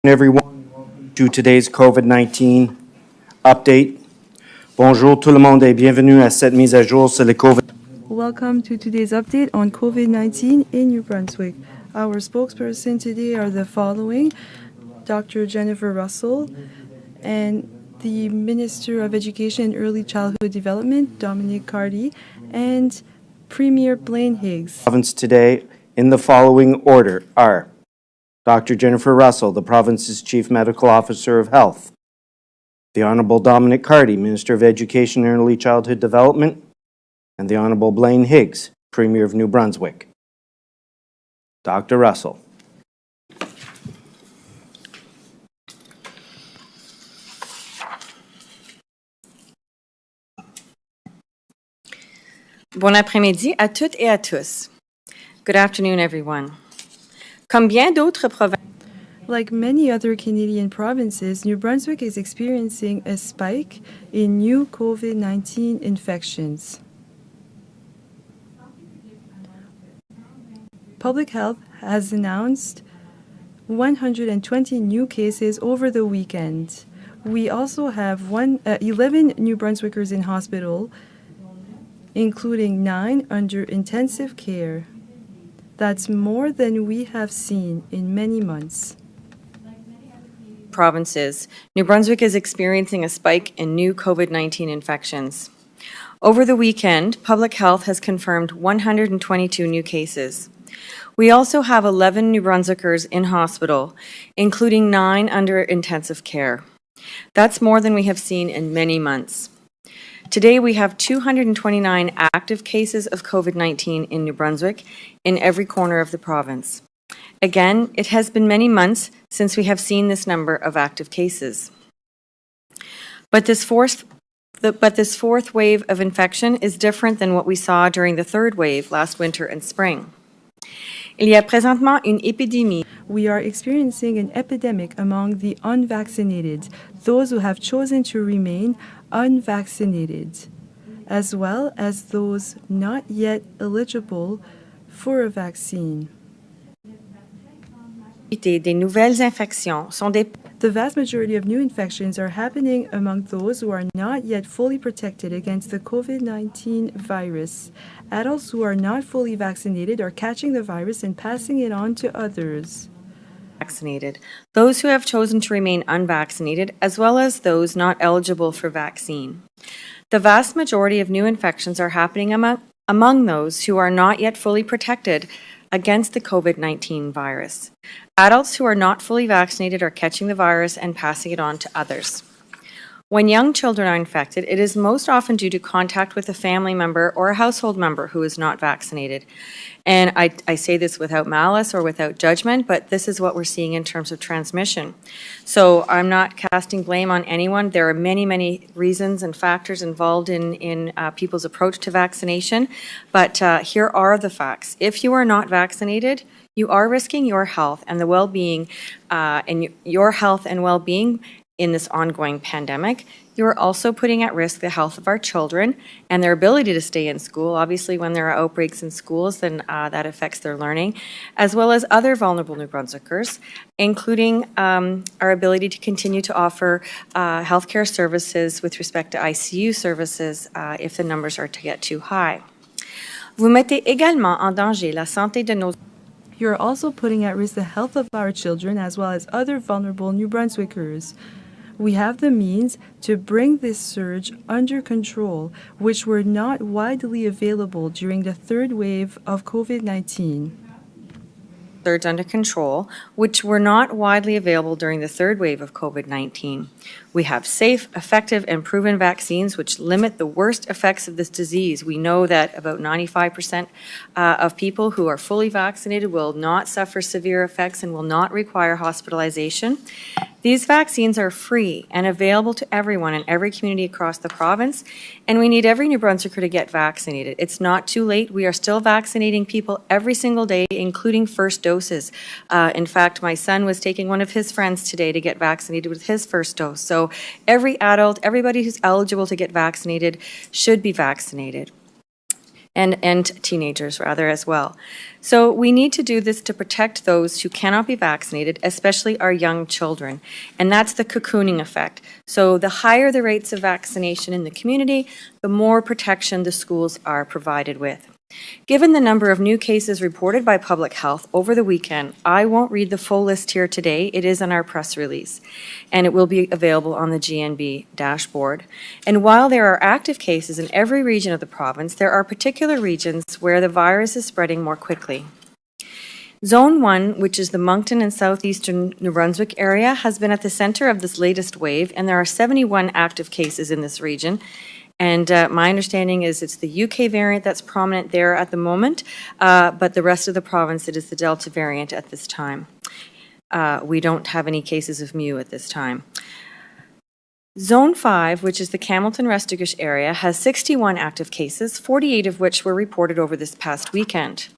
Everyone, to today's COVID-19 update. Bonjour tout le monde et bienvenue à cette mise à jour sur le COVID. Welcome to today's update on COVID-19 in New Brunswick. Our spokesperson today are the following: Dr. Jennifer Russell and the Minister of Education and Early Childhood Development, Dominic Cardy, and Premier Blaine Higgs. Province today in the following order are Dr. Jennifer Russell, the province's Chief Medical Officer of Health, the Honorable Dominic Cardy, Minister of Education and Early Childhood Development, and the Honorable Blaine Higgs, Premier of New Brunswick. Dr. Russell. Bon après-midi à toutes et à tous. Good afternoon, everyone. Comme bien d'autres provinces, Like many other Canadian provinces, New Brunswick is experiencing a spike in new COVID-19 infections. Public Health has announced 120 new cases over the weekend. We also have 11 New Brunswickers in hospital, including 9 under intensive care. That's more than we have seen in many months. provinces, New Brunswick is experiencing a spike in new COVID-19 infections. Over the weekend, Public Health has confirmed 122 new cases. We also have 11 New Brunswickers in hospital, including 9 under intensive care. That's more than we have seen in many months. Today, we have 229 active cases of COVID-19 in New Brunswick in every corner of the province. Again, it has been many months since we have seen this number of active cases. But this fourth wave of infection is different than what we saw during the third wave last winter and spring. Il y a présentement une épidémie. We are experiencing an epidemic among the unvaccinated, those who have chosen to remain unvaccinated, as well as those not yet eligible for a vaccine. Des nouvelles infections sont des The vast majority of new infections are happening among those who are not yet fully protected against the COVID-19 virus. Adults who are not fully vaccinated are catching the virus and passing it on to others. vaccinated, those who have chosen to remain unvaccinated, as well as those not eligible for vaccine. The vast majority of new infections are happening among those who are not yet fully protected against the COVID-19 virus. Adults who are not fully vaccinated are catching the virus and passing it on to others. When young children are infected, it is most often due to contact with a family member or a household member who is not vaccinated. And I say this without malice or without judgment, but this is what we're seeing in terms of transmission. So I'm not casting blame on anyone. There are many, many reasons and factors involved in people's approach to vaccination, but here are the facts. If you are not vaccinated, you are risking your health and the well-being, your health and well-being in this ongoing pandemic. You are also putting at risk the health of our children and their ability to stay in school. Obviously, when there are outbreaks in schools, then that affects their learning, as well as other vulnerable New Brunswickers, including our ability to continue to offer healthcare services with respect to ICU services if the numbers are to get too high. Vous mettez également en danger la santé de nos You're also putting at risk the health of our children as well as other vulnerable New Brunswickers. We have the means to bring this surge under control, which were not widely available during the third wave of COVID-19. surge under control, which were not widely available during the third wave of COVID-19. We have safe, effective, and proven vaccines which limit the worst effects of this disease. We know that about 95% of people who are fully vaccinated will not suffer severe effects and will not require hospitalization. These vaccines are free and available to everyone in every community across the province, and we need every New Brunswicker to get vaccinated. It's not too late. We are still vaccinating people every single day, including first doses. In fact, my son was taking one of his friends today to get vaccinated with his first dose. So every adult, everybody who's eligible to get vaccinated should be vaccinated. and teenagers rather as well. So we need to do this to protect those who cannot be vaccinated, especially our young children. And that's the cocooning effect. So the higher the rates of vaccination in the community, the more protection the schools are provided with. Given the number of new cases reported by Public Health over the weekend, I won't read the full list here today. It is in our press release, and it will be available on the GNB dashboard. And while there are active cases in every region of the province, there are particular regions where the virus is spreading more quickly. Zone 1, which is the Moncton and southeastern New Brunswick area, has been at the center of this latest wave, and there are 71 active cases in this region. And my understanding is it's the UK variant that's prominent there at the moment, but the rest of the province, it is the Delta variant at this time. We don't have any cases of Mu at this time. Zone 5, which is the Campbellton-Restigouche area, has 61 active cases, 48 of which were reported over this past weekend.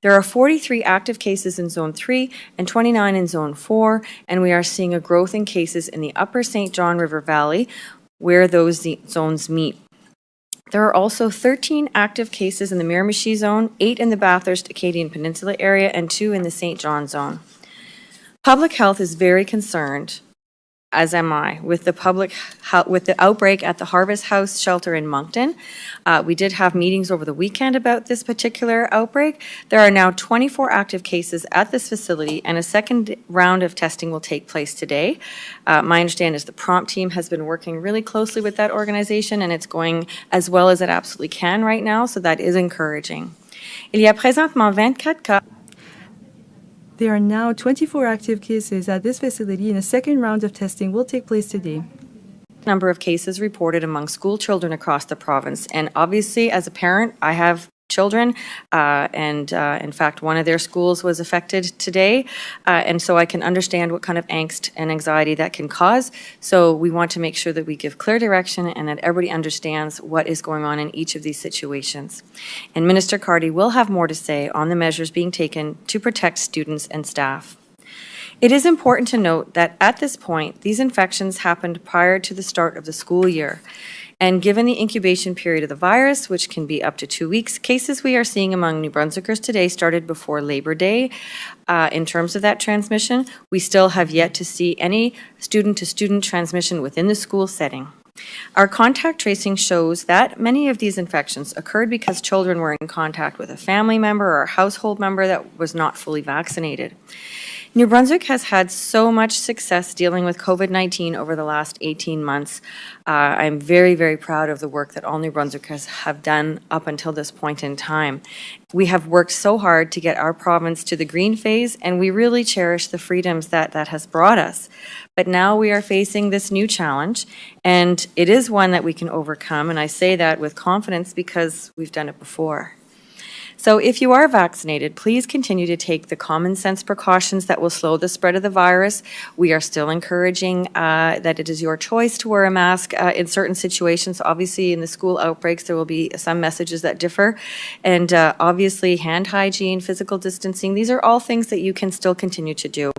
There are 43 active cases in Zone 3 and 29 in Zone 4, and we are seeing a growth in cases in the upper St. John River Valley, where those zones meet. There are also 13 active cases in the Miramichi zone, 8 in the Bathurst-Acadian Peninsula area, and 2 in the St. John zone. Public Health is very concerned, as am I, with the outbreak at the Harvest House shelter in Moncton. We did have meetings over the weekend about this particular outbreak. There are now 24 active cases at this facility, and a second round of testing will take place today. My understanding is the prompt team has been working really closely with that organization, and it's going as well as it absolutely can right now, so that is encouraging. Il y a présentement 24 cas. There are now 24 active cases at this facility, and a second round of testing will take place today. Number of cases reported among school children across the province. And obviously, as a parent, I have children, and in fact, one of their schools was affected today, and so I can understand what kind of angst and anxiety that can cause. So we want to make sure that we give clear direction and that everybody understands what is going on in each of these situations. And Minister Carty will have more to say on the measures being taken to protect students and staff. It is important to note that at this point, these infections happened prior to the start of the school year. And given the incubation period of the virus, which can be up to 2 weeks, cases we are seeing among New Brunswickers today started before Labor Day. In terms of that transmission, we still have yet to see any student-to-student transmission within the school setting. Our contact tracing shows that many of these infections occurred because children were in contact with a family member or a household member that was not fully vaccinated. New Brunswick has had so much success dealing with COVID-19 over the last 18 months. I'm very, very proud of the work that all New Brunswickers have done up until this point in time. We have worked so hard to get our province to the green phase, and we really cherish the freedoms that has brought us. But now we are facing this new challenge, and it is one that we can overcome, and I say that with confidence because we've done it before. So if you are vaccinated, please continue to take the common sense precautions that will slow the spread of the virus. We are still encouraging that it is your choice to wear a mask in certain situations. Obviously, in the school outbreaks, there will be some messages that differ. And obviously, hand hygiene, physical distancing, these are all things that you can still continue to do.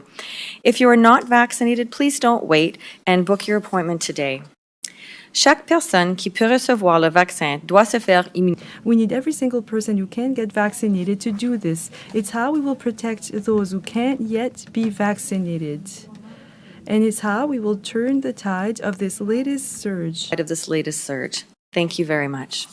If you are not vaccinated, please don't wait and book your appointment today. Chaque personne qui peut recevoir le vaccin doit se faire immuniser. We need every single person who can get vaccinated to do this. It's how we will protect those who can't yet be vaccinated. And it's how we will turn the tide of this latest surge. Thank you very much.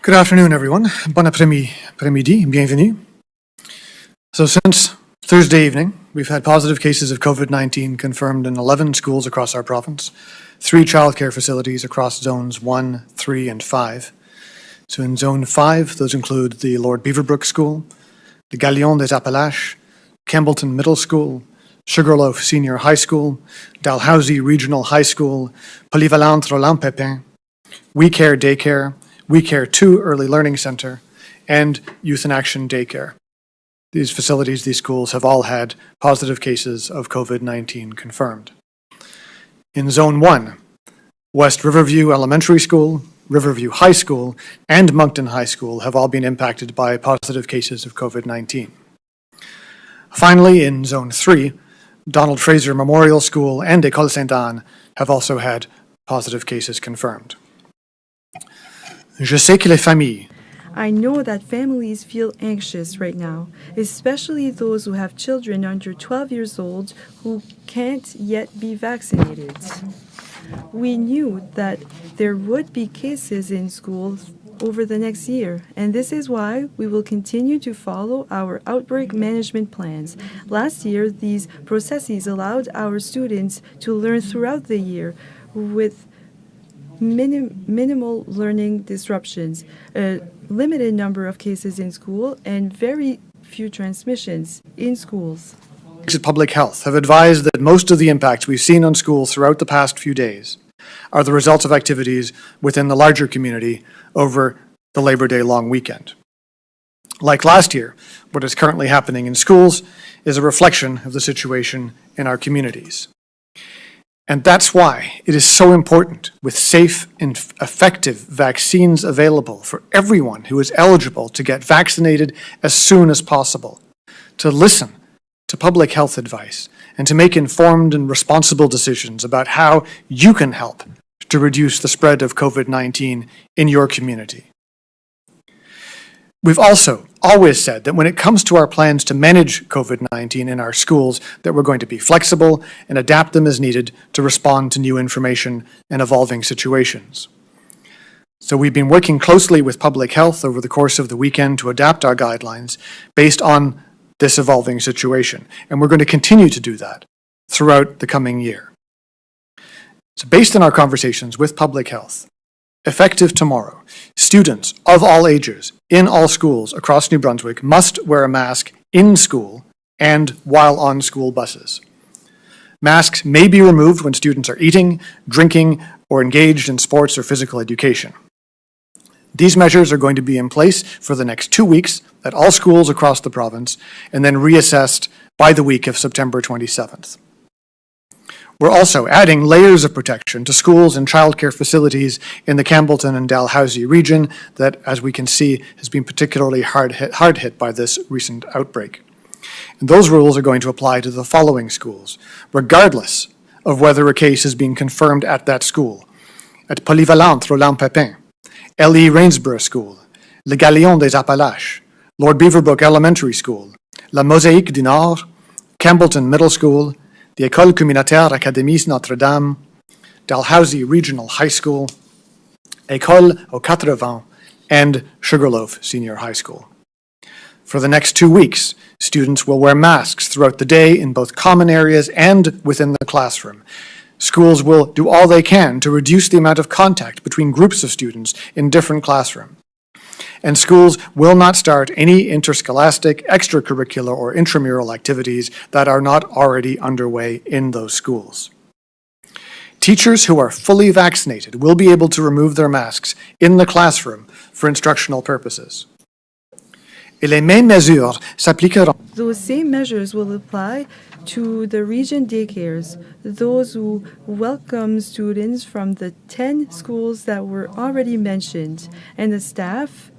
Good afternoon, everyone. Bon après-midi, bienvenue. So since Thursday evening, we've had positive cases of COVID-19 confirmed in 11 schools across our province, 3 childcare facilities across zones 1, 3, and 5. So in zone 5, those include the Lord Beaverbrook School, the Galion des Appalaches, Campbellton Middle School, Sugarloaf Senior High School, Dalhousie Regional High School, Polyvalente Roland Pepin, We Care Daycare, We Care 2 Early Learning Center, and Youth in Action Daycare. These facilities, these schools have all had positive cases of COVID-19 confirmed. In Zone 1, West Riverview Elementary School, Riverview High School, and Moncton High School have all been impacted by positive cases of COVID-19. Finally, in Zone 3, Donald Fraser Memorial School and École Sainte-Anne have also had positive cases confirmed. Je sais que les familles I know that families feel anxious right now, especially those who have children under 12 years old who can't yet be vaccinated. We knew that there would be cases in schools over the next year, and this is why we will continue to follow our outbreak management plans. Last year, these processes allowed our students to learn throughout the year with minimal learning disruptions, a limited number of cases in school, and very few transmissions in schools. Public Health have advised that most of the impacts we've seen on schools throughout the past few days are the results of activities within the larger community over the Labor Day long weekend. Like last year, what is currently happening in schools is a reflection of the situation in our communities. And that's why it is so important with safe and effective vaccines available for everyone who is eligible to get vaccinated as soon as possible, to listen to public health advice, and to make informed and responsible decisions about how you can help to reduce the spread of COVID-19 in your community. We've also always said that when it comes to our plans to manage COVID-19 in our schools, that we're going to be flexible and adapt them as needed to respond to new information and evolving situations. So we've been working closely with public health over the course of the weekend to adapt our guidelines based on this evolving situation, and we're going to continue to do that throughout the coming year. So based on our conversations with public health, effective tomorrow, students of all ages in all schools across New Brunswick must wear a mask in school and while on school buses. Masks may be removed when students are eating, drinking, or engaged in sports or physical education. These measures are going to be in place for the next 2 weeks at all schools across the province and then reassessed by the week of September 27th. We're also adding layers of protection to schools and childcare facilities in the Campbellton and Dalhousie region that, as we can see, has been particularly hard hit by this recent outbreak. And those rules are going to apply to the following schools, regardless of whether a case has been confirmed at that school. At Polyvalente Roland-Pepin, L.E. Rainsborough School, Le Galion des Appalaches, Lord Beaverbrook Elementary School, La Mosaïque du Nord, Campbellton Middle School, the École Communautaire Académie Notre-Dame, Dalhousie Regional High School, École aux 80, and Sugarloaf Senior High School. For the next 2 weeks, students will wear masks throughout the day in both common areas and within the classroom. Schools will do all they can to reduce the amount of contact between groups of students in different classrooms. And schools will not start any interscholastic, extracurricular, or intramural activities that are not already underway in those schools. Teachers who are fully vaccinated will be able to remove their masks in the classroom for instructional purposes. Et les mêmes mesures s'appliqueront. Those same measures will apply to the region daycares, those who welcome students from the 10 schools that were already mentioned, and the staff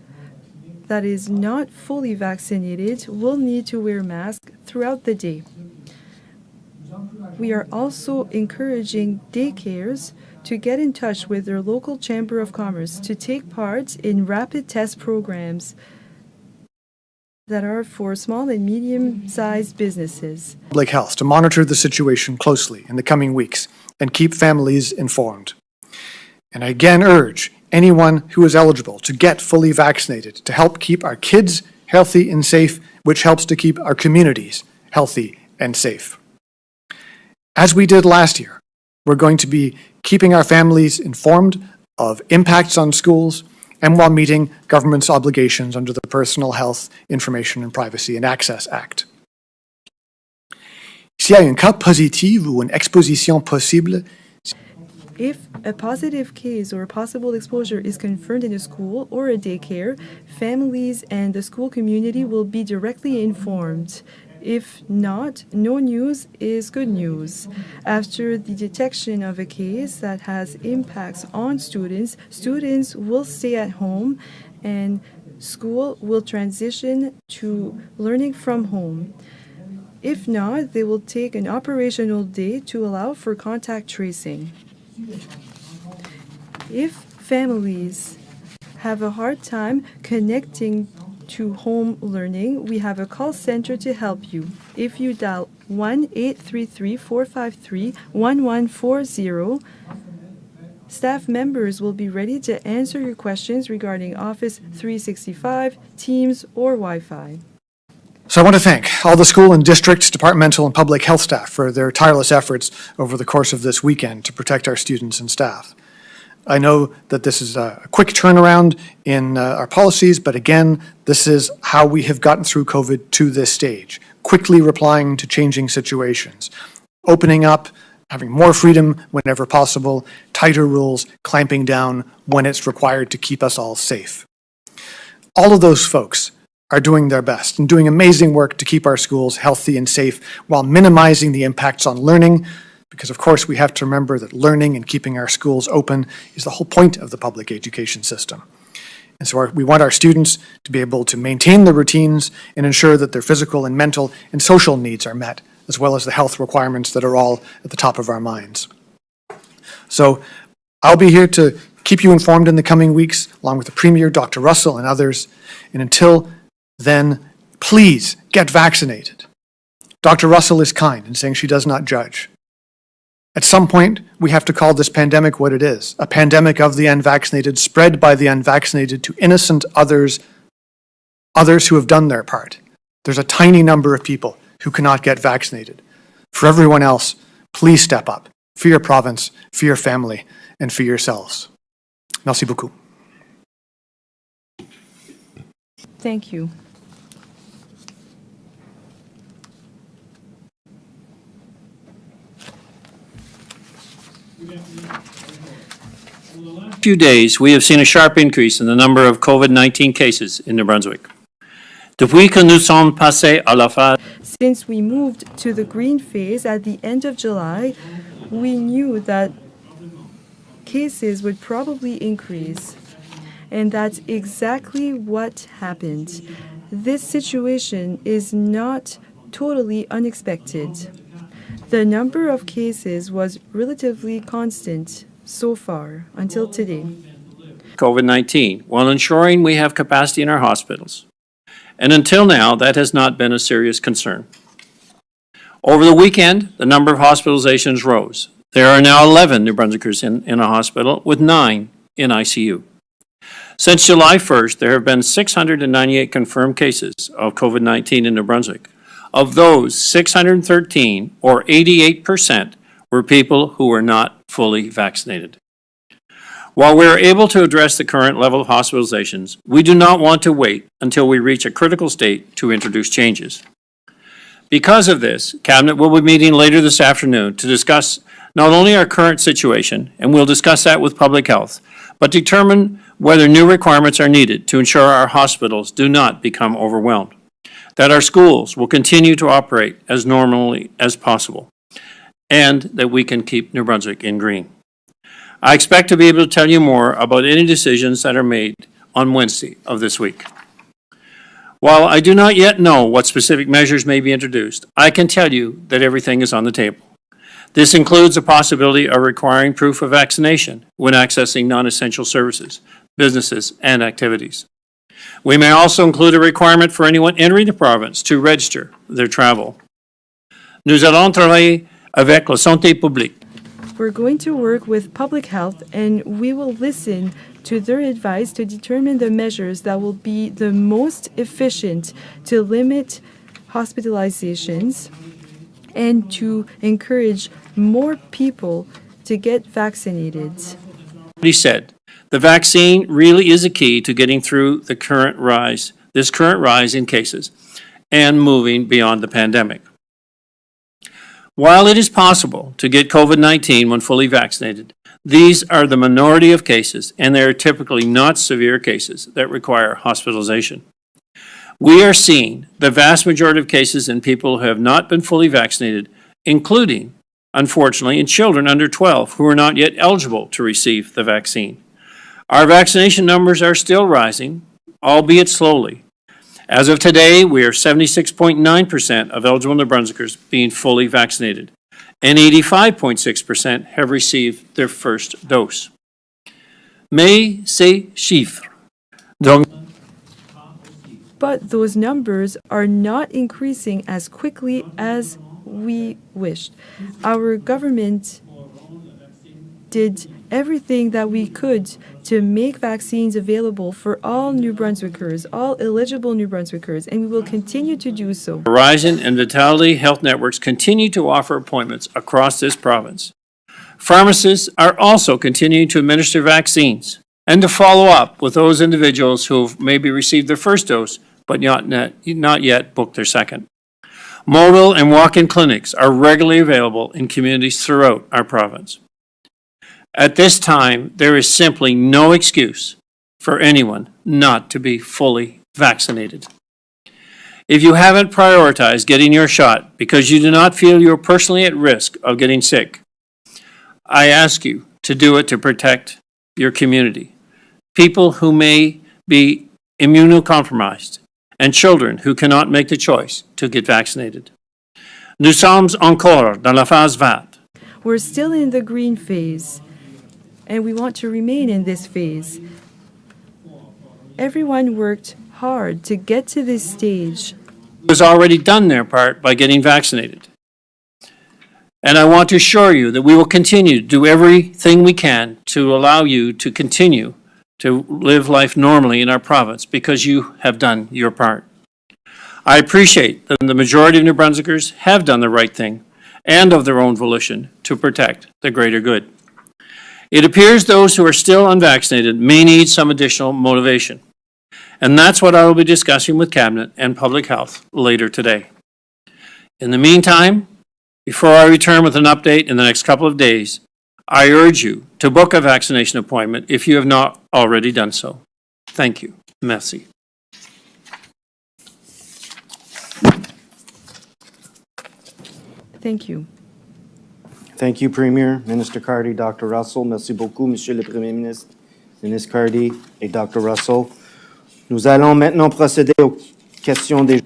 that is not fully vaccinated will need to wear masks throughout the day. We are also encouraging daycares to get in touch with their local Chamber of Commerce to take part in rapid test programs that are for small and medium-sized businesses. Public Health to monitor the situation closely in the coming weeks and keep families informed. And I again urge anyone who is eligible to get fully vaccinated to help keep our kids healthy and safe, which helps to keep our communities healthy and safe. As we did last year, we're going to be keeping our families informed of impacts on schools and while meeting government's obligations under the Personal Health Information and Privacy and Access Act. S'il y a un cas positif ou une exposition possible, If a positive case or a possible exposure is confirmed in a school or a daycare, families and the school community will be directly informed. If not, no news is good news. After the detection of a case that has impacts on students, students will stay at home and school will transition to learning from home. If not, they will take an operational day to allow for contact tracing. If families have a hard time connecting to home learning, we have a call center to help you. If you dial 1-833-453-1140, staff members will be ready to answer your questions regarding Office 365, Teams, or Wi-Fi. So I want to thank all the school and district, departmental, and public health staff for their tireless efforts over the course of this weekend to protect our students and staff. I know that this is a quick turnaround in our policies, but again, this is how we have gotten through COVID to this stage, quickly replying to changing situations, opening up, having more freedom whenever possible, tighter rules, clamping down when it's required to keep us all safe. All of those folks are doing their best and doing amazing work to keep our schools healthy and safe while minimizing the impacts on learning, because of course we have to remember that learning and keeping our schools open is the whole point of the public education system. And so we want our students to be able to maintain their routines and ensure that their physical and mental and social needs are met, as well as the health requirements that are all at the top of our minds. So I'll be here to keep you informed in the coming weeks, along with the Premier, Dr. Russell, and others. And until then, please get vaccinated. Dr. Russell is kind in saying she does not judge. At some point, we have to call this pandemic what it is, a pandemic of the unvaccinated, spread by the unvaccinated to innocent others who have done their part. There's a tiny number of people who cannot get vaccinated. For everyone else, please step up for your province, for your family, and for yourselves. Merci beaucoup. Thank you. Few days, we have seen a sharp increase in the number of COVID-19 cases in New Brunswick. Depuis que nous sommes passés à la phase Since we moved to the green phase at the end of July, we knew that cases would probably increase. And that's exactly what happened. This situation is not totally unexpected. The number of cases was relatively constant so far until today. COVID-19, while ensuring we have capacity in our hospitals. And until now, that has not been a serious concern. Over the weekend, the number of hospitalizations rose. There are now 11 New Brunswickers in a hospital, with 9 in ICU. Since July 1st, there have been 698 confirmed cases of COVID-19 in New Brunswick. Of those, 613, or 88%, were people who were not fully vaccinated. While we are able to address the current level of hospitalizations, we do not want to wait until we reach a critical state to introduce changes. Because of this, Cabinet will be meeting later this afternoon to discuss not only our current situation, and we'll discuss that with Public Health, but determine whether new requirements are needed to ensure our hospitals do not become overwhelmed, that our schools will continue to operate as normally as possible, and that we can keep New Brunswick in green. I expect to be able to tell you more about any decisions that are made on Wednesday of this week. While I do not yet know what specific measures may be introduced, I can tell you that everything is on the table. This includes the possibility of requiring proof of vaccination when accessing non-essential services, businesses, and activities. We may also include a requirement for anyone entering the province to register their travel. Nous allons travailler avec la santé publique. We're going to work with Public Health and we will listen to their advice to determine the measures that will be the most efficient to limit hospitalizations and to encourage more people to get vaccinated. He said, the vaccine really is a key to getting through this current rise in cases and moving beyond the pandemic. While it is possible to get COVID-19 when fully vaccinated, these are the minority of cases, and they are typically not severe cases that require hospitalization. We are seeing the vast majority of cases in people who have not been fully vaccinated, including, unfortunately, in children under 12 who are not yet eligible to receive the vaccine. Our vaccination numbers are still rising, albeit slowly. As of today, we are 76.9% of eligible New Brunswickers being fully vaccinated, and 85.6% have received their first dose. Mais ces chiffres, donc, But those numbers are not increasing as quickly as we wished. Our government did everything that we could to make vaccines available for all New Brunswickers, all eligible New Brunswickers, and we will continue to do so. Horizon and Vitality Health Networks continue to offer appointments across this province. Pharmacists are also continuing to administer vaccines and to follow up with those individuals who have maybe received their first dose but not yet booked their second. Mobile and walk-in clinics are regularly available in communities throughout our province. At this time, there is simply no excuse for anyone not to be fully vaccinated. If you haven't prioritized getting your shot because you do not feel you're personally at risk of getting sick, I ask you to do it to protect your community, people who may be immunocompromised, and children who cannot make the choice to get vaccinated. Nous sommes encore dans la phase verte. We're still in the green phase, and we want to remain in this phase. Everyone worked hard to get to this stage. Has already done their part by getting vaccinated. And I want to assure you that we will continue to do everything we can to allow you to continue to live life normally in our province because you have done your part. I appreciate that the majority of New Brunswickers have done the right thing and of their own volition to protect the greater good. It appears those who are still unvaccinated may need some additional motivation. And that's what I will be discussing with Cabinet and Public Health later today. In the meantime, before I return with an update in the next couple of days, I urge you to book a vaccination appointment if you have not already done so. Thank you. Merci. Thank you. Thank you, Premier, Minister Cardy, Dr. Russell. Merci beaucoup, Monsieur le Premier ministre, Ministre Cardy et Dr. Russell. Nous allons maintenant procéder aux questions des...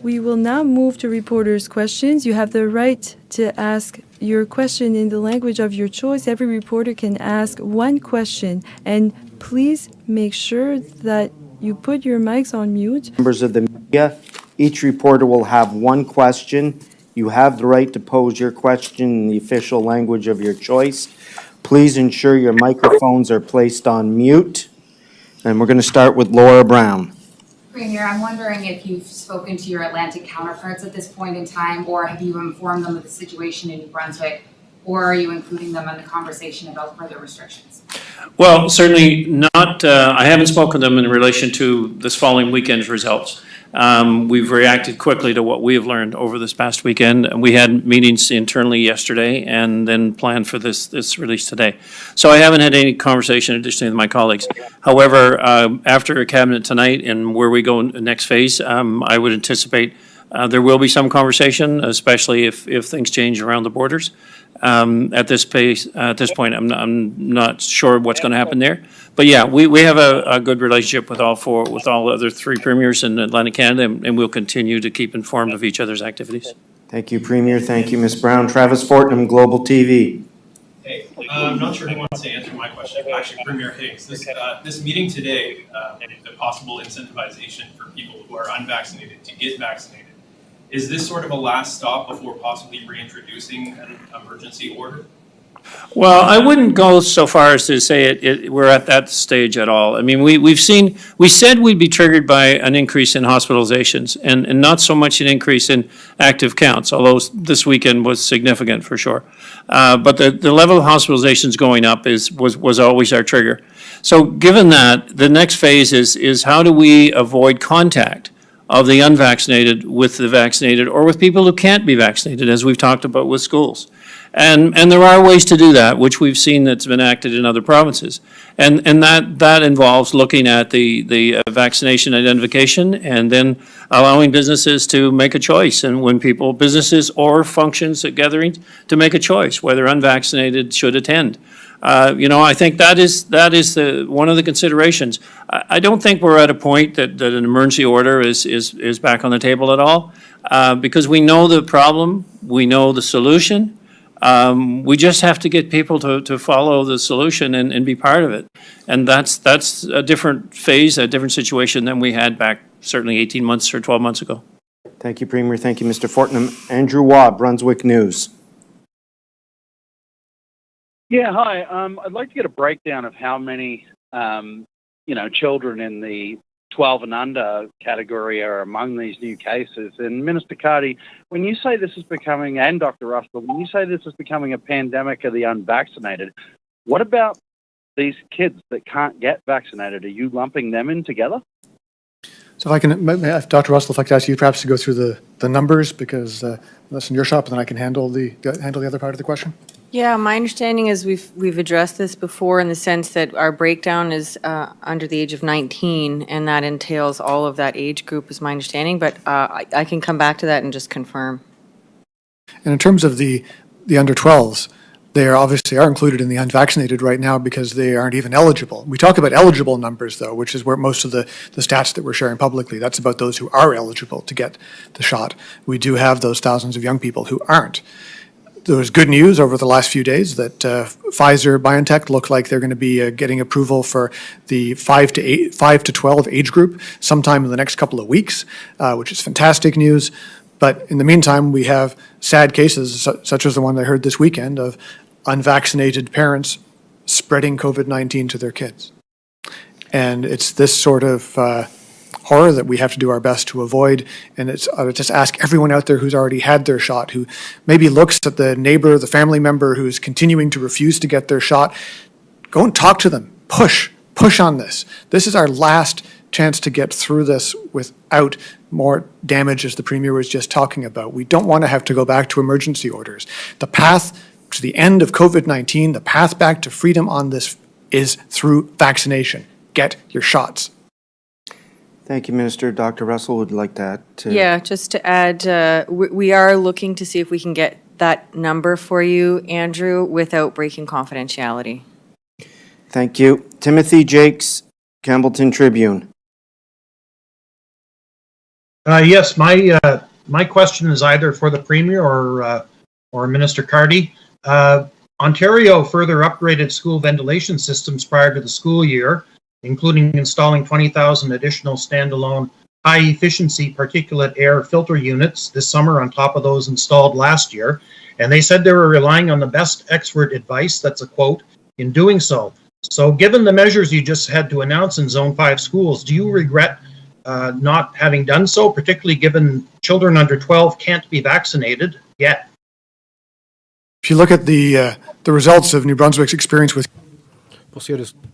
We will now move to reporters' questions. You have the right to ask your question in the language of your choice. Every reporter can ask one question, and please make sure that you put your mics on mute. Members of the media, each reporter will have one question. You have the right to pose your question in the official language of your choice. Please ensure your microphones are placed on mute. And we're going to start with Laura Brown. Premier, I'm wondering if you've spoken to your Atlantic counterparts at this point in time, or have you informed them of the situation in New Brunswick, or are you including them in the conversation about further restrictions? Well, certainly not. I haven't spoken to them in relation to this following weekend's results. We've reacted quickly to what we have learned over this past weekend. We had meetings internally yesterday and then planned for this release today. So I haven't had any conversation additionally with my colleagues. However, after a cabinet tonight and where we go in the next phase, I would anticipate there will be some conversation, especially if things change around the borders. At this point, I'm not sure what's going to happen there. But yeah, we have a good relationship with all other three premiers in Atlantic Canada, and we'll continue to keep informed of each other's activities. Thank you, Premier. Thank you, Ms. Brown. Travis Fortnum, Global TV. Hey, I'm not sure who wants to answer my question. Actually, Premier Higgs, this meeting today, the possible incentivization for people who are unvaccinated to get vaccinated, is this sort of a last stop before possibly reintroducing an emergency order? Well, I wouldn't go so far as to say we're at that stage at all. I mean, we said we'd be triggered by an increase in hospitalizations and not so much an increase in active counts, although this weekend was significant for sure. But the level of hospitalizations going up was always our trigger. So given that, the next phase is how do we avoid contact of the unvaccinated with the vaccinated or with people who can't be vaccinated, as we've talked about with schools. And there are ways to do that, which we've seen that's been acted in other provinces. And that involves looking at the vaccination identification and then allowing businesses to make a choice. And when businesses or functions at gatherings, to make a choice whether unvaccinated should attend. I think that is one of the considerations. I don't think we're at a point that an emergency order is back on the table at all, because we know the problem, we know the solution. We just have to get people to follow the solution and be part of it. And that's a different phase, a different situation than we had back certainly 18 months or 12 months ago. Thank you, Premier. Thank you, Mr. Fortnum. Andrew Waugh, Brunswick News. Yeah, hi. I'd like to get a breakdown of how many, children in the 12 and under category are among these new cases. And Minister Carty, when you say this is becoming, and Dr. Russell, when you say this is becoming a pandemic of the unvaccinated, what about these kids that can't get vaccinated? Are you lumping them in together? So if I can, Dr. Russell, if I could ask you perhaps to go through the numbers, because that's in your shop, and then I can handle the other part of the question. Yeah, my understanding is we've addressed this before in the sense that our breakdown is under the age of 19, and that entails all of that age group, is my understanding. But I can come back to that and just confirm. And in terms of the under 12s, they are included in the unvaccinated right now because they aren't even eligible. We talk about eligible numbers, though, which is where most of the stats that we're sharing publicly, that's about those who are eligible to get the shot. We do have those thousands of young people who aren't. There was good news over the last few days that Pfizer-BioNTech look like they're going to be getting approval for the 5 to 12 age group sometime in the next couple of weeks, which is fantastic news. But in the meantime, we have sad cases, such as the one I heard this weekend, of unvaccinated parents spreading COVID-19 to their kids. And it's this sort of horror that we have to do our best to avoid. And I would just ask everyone out there who's already had their shot, who maybe looks at the neighbor, the family member who's continuing to refuse to get their shot, go and talk to them. Push on this. This is our last chance to get through this without more damage, as the Premier was just talking about. We don't want to have to go back to emergency orders. The path to the end of COVID-19, the path back to freedom on this is through vaccination. Get your shots. Thank you, Minister. Dr. Russell would like to add. Yeah, just to add, we are looking to see if we can get that number for you, Andrew, without breaking confidentiality. Thank you. Timothy Jakes, Campbellton Tribune. Yes, my question is either for the Premier or Minister Carty. Ontario further upgraded school ventilation systems prior to the school year, including installing 20,000 additional standalone high-efficiency particulate air filter units this summer on top of those installed last year. And they said they were relying on the best expert advice, that's a quote, in doing so. So given the measures you just had to announce in Zone 5 schools, do you regret not having done so, particularly given children under 12 can't be vaccinated yet? If you look at the results of New Brunswick's experience with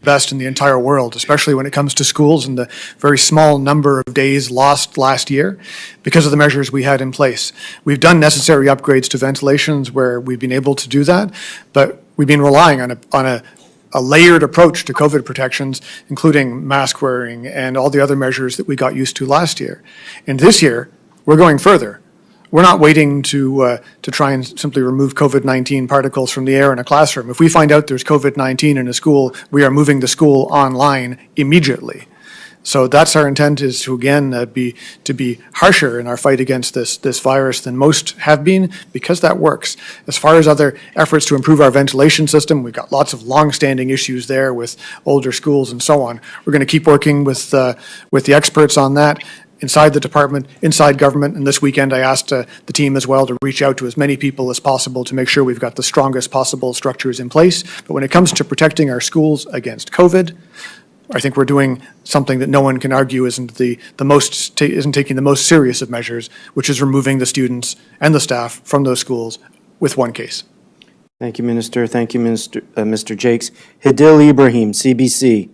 best in the entire world, especially when it comes to schools and the very small number of days lost last year because of the measures we had in place. We've done necessary upgrades to ventilations where we've been able to do that, but we've been relying on a layered approach to COVID protections, including mask wearing and all the other measures that we got used to last year. And this year, we're going further. We're not waiting to try and simply remove COVID-19 particles from the air in a classroom. If we find out there's COVID-19 in a school, we are moving the school online immediately. So that's our intent, is to again be harsher in our fight against this virus than most have been, because that works. As far as other efforts to improve our ventilation system, we've got lots of long-standing issues there with older schools and so on. We're going to keep working with the experts on that, inside the department, inside government, and this weekend I asked the team as well to reach out to as many people as possible to make sure we've got the strongest possible structures in place. But when it comes to protecting our schools against COVID, I think we're doing something that no one can argue isn't taking the most serious of measures, which is removing the students and the staff from those schools with one case. Thank you, Minister. Thank you, Mr. Jakes. Hidil Ibrahim, CBC.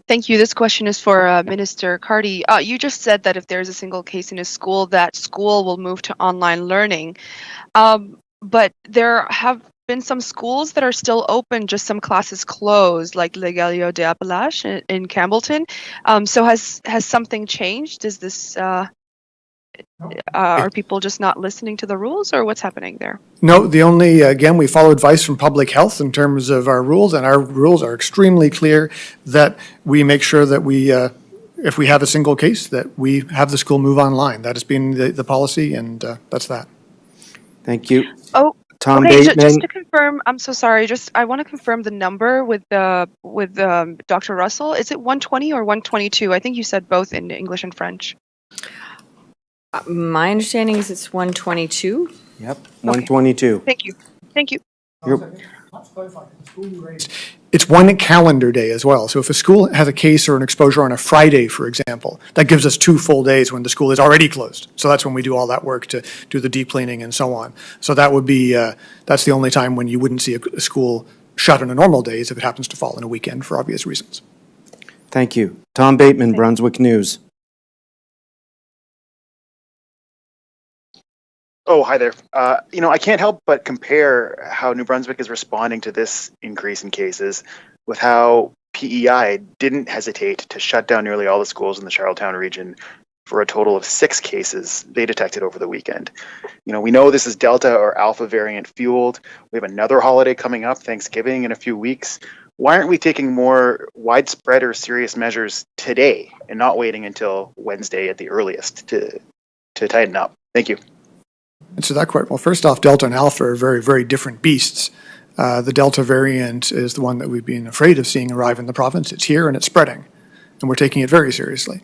Thank you. This question is for Minister Carty. You just said that if there's a single case in a school, that school will move to online learning. but there have been some schools that are still open, just some classes closed, like Le Galio de Appalaches in Campbellton. So has something changed? Is this are people just not listening to the rules, or what's happening there? No, the only, again, we follow advice from public health in terms of our rules, and our rules are extremely clear that we make sure that we, if we have a single case, that we have the school move online. That has been the policy, and that's that. Thank you. Oh, Tom okay. Bateman. Just to confirm, I'm so sorry. I want to confirm the number with Dr. Russell. Is it 120 or 122? I think you said both in English and French. My understanding is it's 122. Yep, 122. Thank you. Thank you. It's one calendar day as well. So if a school has a case or an exposure on a Friday, for example, that gives us 2 full days when the school is already closed. So that's when we do all that work to do the deep cleaning and so on. So that would be, that's the only time when you wouldn't see a school shut on a normal day, is if it happens to fall in a weekend for obvious reasons. Thank you. Tom Bateman, Brunswick News. Oh, hi there. I can't help but compare how New Brunswick is responding to this increase in cases with how PEI didn't hesitate to shut down nearly all the schools in the Charlottetown region for a total of 6 cases they detected over the weekend. We know this is Delta or Alpha variant fueled. We have another holiday coming up, Thanksgiving, in a few weeks. Why aren't we taking more widespread or serious measures today and not waiting until Wednesday at the earliest to tighten up? Thank you. Answer that question. Well, first off, Delta and Alpha are very, very different beasts. The Delta variant is the one that we've been afraid of seeing arrive in the province. It's here and it's spreading, and we're taking it very seriously.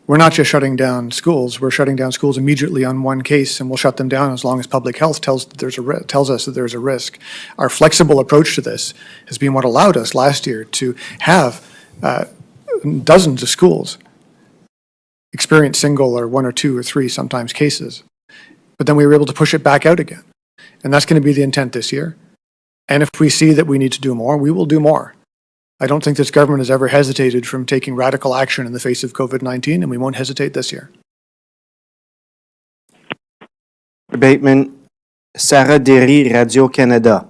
We're not just shutting down schools. We're shutting down schools immediately on one case, and we'll shut them down as long as public health tells us that there's a risk. Our flexible approach to this has been what allowed us last year to have dozens of schools experience single or 1 or 2 or 3 sometimes cases. But then we were able to push it back out again. And that's going to be the intent this year. And if we see that we need to do more, we will do more. I don't think this government has ever hesitated from taking radical action in the face of COVID-19, and we won't hesitate this year. Bateman, Sarah Derry, Radio-Canada.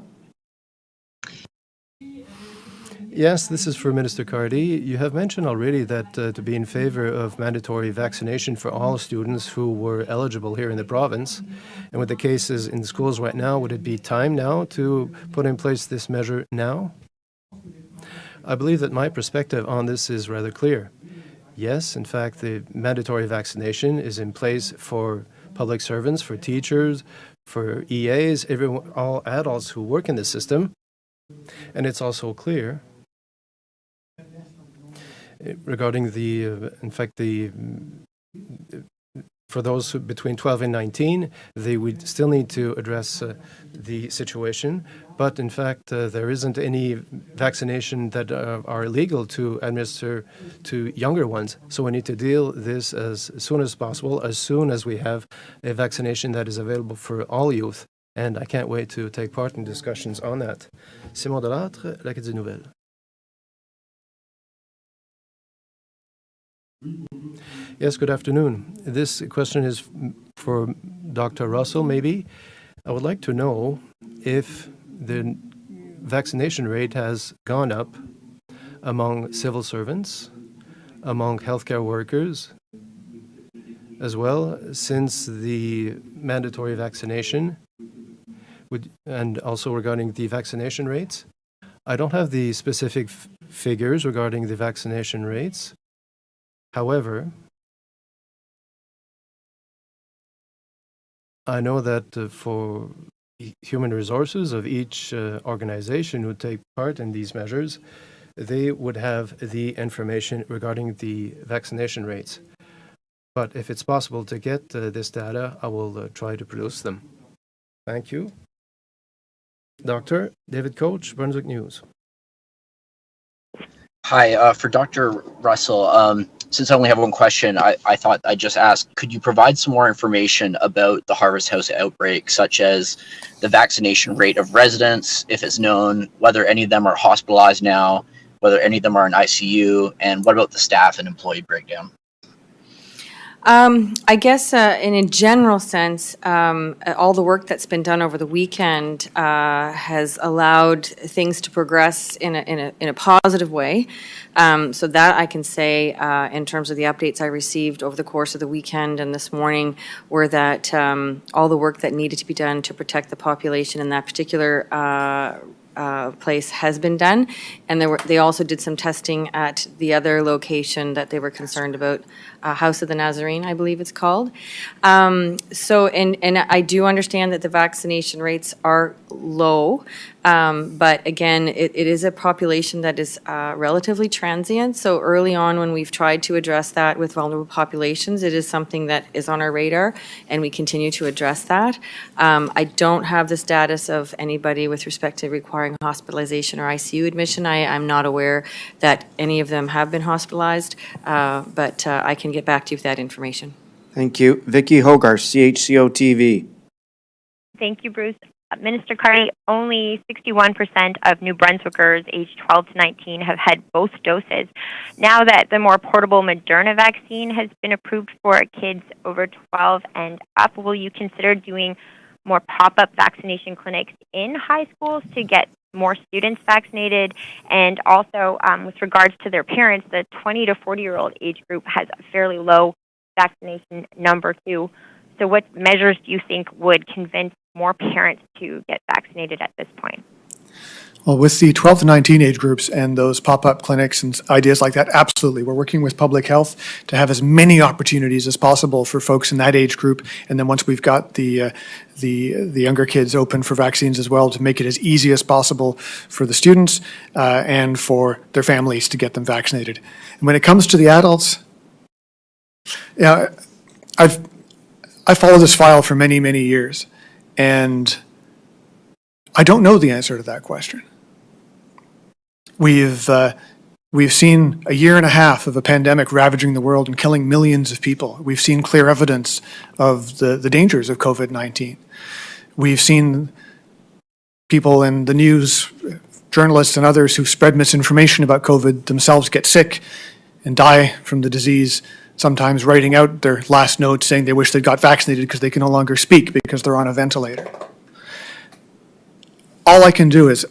Yes, this is for Minister Cardy. You have mentioned already that to be in favor of mandatory vaccination for all students who were eligible here in the province. And with the cases in schools right now, would it be time now to put in place this measure now? I believe that my perspective on this is rather clear. Yes, in fact, the mandatory vaccination is in place for public servants, for teachers, for EAs, all adults who work in the system. And it's also clear regarding for those between 12 and 19, they would still need to address the situation. But in fact, there isn't any vaccination that are legal to administer to younger ones. So we need to deal this as soon as possible, as soon as we have a vaccination that is available for all youth. And I can't wait to take part in discussions on that. Simon Delattre, l'Acadie Nouvelle. Yes, good afternoon. This question is for Dr. Russell, maybe. I would like to know if the vaccination rate has gone up among civil servants, among healthcare workers, as well, since the mandatory vaccination, and also regarding the vaccination rates. I don't have the specific figures regarding the vaccination rates. However, I know that for human resources of each organization who take part in these measures, they would have the information regarding the vaccination rates. But if it's possible to get this data, I will try to produce them. Thank you. Dr. David Coach, Brunswick News. Hi, for Dr. Russell, since I only have one question, I thought I'd just ask, could you provide some more information about the Harvest House outbreak, such as the vaccination rate of residents, if it's known, whether any of them are hospitalized now, whether any of them are in ICU, and what about the staff and employee breakdown? I guess in a general sense, all the work that's been done over the weekend has allowed things to progress in a positive way. So that I can say in terms of the updates I received over the course of the weekend and this morning were that all the work that needed to be done to protect the population in that particular place has been done, and they also did some testing at the other location that they were concerned about, House of the Nazarene, I believe it's called. So, and I do understand that the vaccination rates are low, but again, it is a population that is relatively transient. So early on, when we've tried to address that with vulnerable populations, it is something that is on our radar, and we continue to address that. I don't have the status of anybody with respect to requiring hospitalization or ICU admission. I'm not aware that any of them have been hospitalized, but I can get back to you with that information. Thank you. Vicky Hogarth, CHCO TV. Thank you, Bruce. Minister Carney, only 61% of New Brunswickers aged 12 to 19 have had both doses. Now that the more portable Moderna vaccine has been approved for kids over 12 and up, will you consider doing more pop-up vaccination clinics in high schools to get more students vaccinated? And also, with regards to their parents, the 20 to 40-year-old age group has a fairly low vaccination number too. So what measures do you think would convince more parents to get vaccinated at this point? Well, with the 12 to 19 age groups and those pop-up clinics and ideas like that, absolutely. We're working with public health to have as many opportunities as possible for folks in that age group. And then once we've got the younger kids open for vaccines as well, to make it as easy as possible for the students and for their families to get them vaccinated. And when it comes to the adults, yeah, I followed this file for many, many years, and I don't know the answer to that question. We've seen a year and a half of a pandemic ravaging the world and killing millions of people. We've seen clear evidence of the dangers of COVID-19. We've seen people in the news, journalists and others who spread misinformation about COVID themselves get sick and die from the disease, sometimes writing out their last note saying they wish they got vaccinated because they can no longer speak because they're on a ventilator. All I can do is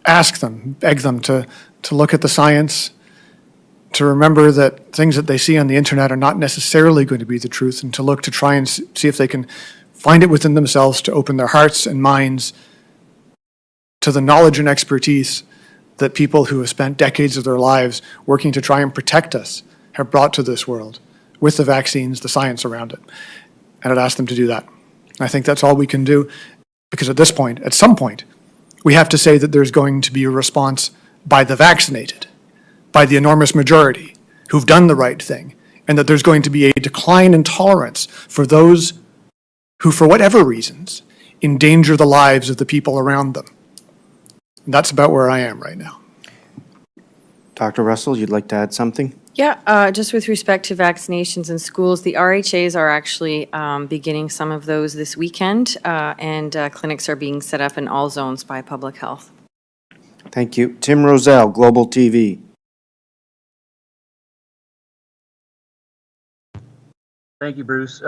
ask them, beg them to look at the science, to remember that things that they see on the internet are not necessarily going to be the truth, and to look to try and see if they can find it within themselves to open their hearts and minds to the knowledge and expertise that people who have spent decades of their lives working to try and protect us have brought to this world with the vaccines, the science around it. And I'd ask them to do that. I think that's all we can do, because at this point, at some point, we have to say that there's going to be a response by the vaccinated, by the enormous majority who've done the right thing, and that there's going to be a decline in tolerance for those who, for whatever reasons, endanger the lives of the people around them. And that's about where I am right now. Dr. Russell, you'd like to add something? Yeah, just with respect to vaccinations in schools, the RHAs are actually beginning some of those this weekend, and clinics are being set up in all zones by public health. Thank you. Tim Roselle, Global TV. Thank you, Bruce.